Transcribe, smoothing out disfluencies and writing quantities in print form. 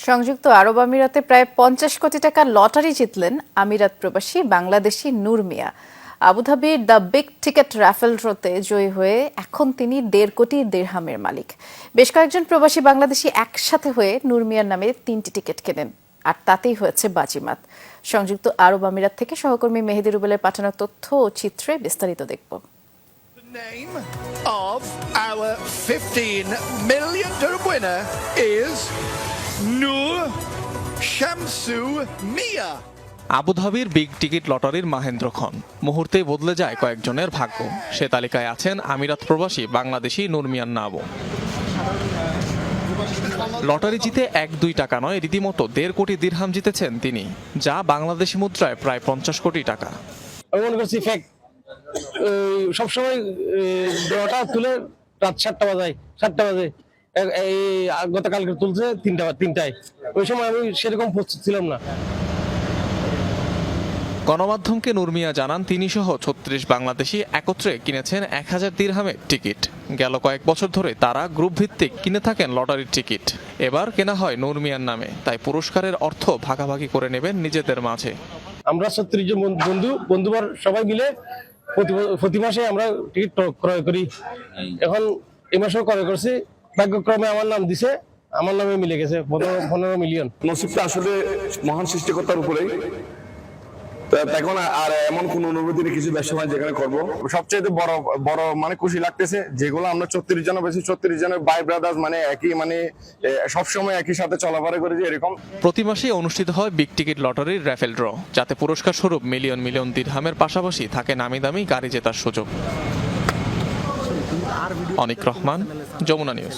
সংযুক্ত আরব আমিরাতে প্রায় 50 কোটি টাকার লটারি জিতলেন আমিরাত প্রবাসী বাংলাদেশি নূর মিয়া। আবুধাবির দ্য বিগ টিকেট রাফেল ড্রতে জয়ী হয়ে এখন তিনি 1.5 কোটি দিরহামের মালিক। বেশ কয়েকজন প্রবাসী বাংলাদেশি একসাথে হয়ে নূর মিয়ার নামে 3টি টিকিট কেনেন, আর তাতেই হয়েছে বাজিমাত। সংযুক্ত আরব আমিরাত থেকে সহকর্মী মেহেদি রুবেলের পাঠানো তথ্য ও চিত্রে বিস্তারিত দেখব। Name of our 15 million dirham winner is Noor Shamsu Mia. আবুধাবির বিগ টিকিট লটারির মাহেন্দ্র খন মুহূর্তেই বদলে যায় কয়েকজনের ভাগ্য। সে তালিকায় আছেন আমিরাত প্রবাসী বাংলাদেশি নূর মিয়ার নামও। লটারি জিতে 1-2 টাকা নয়, রীতিমতো 1.5 কোটি দিরহাম জিতেছেন তিনি, যা বাংলাদেশি মুদ্রায় প্রায় 50 কোটি টাকা। সবসময় দেওয়াটা তুলে রাত 7টা বাজে এই গতকালকে তুলছে 3টায়। ওই সময় আমি সেরকম প্রস্তুত ছিলাম না। গণমাধ্যমকে নূর মিয়া জানান, তিনি সহ 36 বাংলাদেশি একত্রে কিনেছেন 1000 দিরহামের টিকিট। গেল কয়েক বছর ধরে তারা গ্রুপ ভিত্তিক কিনে থাকেন লটারির টিকিট। এবার কেনা হয় নূর মিয়ার নামে, তাই পুরস্কারের অর্থ ভাগাভাগি করে নেবেন নিজেদের মাঝে। আমরা 36 জন বন্ধুবার সবাই মিলে প্রতি মাসে আমরা টিকিট ক্রয় করি। এখন এই মাসেও ক্রয় করছি, ভাগ্যক্রমে আমার নাম দিছে, আমার নামে মিলে গেছে 15 মিলিয়ন। নসিবটা আসলে মহান সৃষ্টিকর্তার উপরেই। এখন আর এমন কোন অনুভূতি নেই কিছু ব্যবসা যেখানে করবো। সবচেয়ে বড় মানে খুশি লাগতেছে, যেগুলো আমরা 34 জন বেশি 34 জনের ভাই ব্রাদার্স, মানে একই সবসময় একই সাথে চলাফেরা করি যে এরকম। প্রতি মাসেই অনুষ্ঠিত হয় বিগ টিকিট লটারির রাফেল ড্র, যাতে পুরস্কার স্বরূপ মিলিয়ন দিরহামের পাশাপাশি থাকে নামি দামি গাড়ি জেতার সুযোগ। অনিক রহমান, যমুনা নিউজ।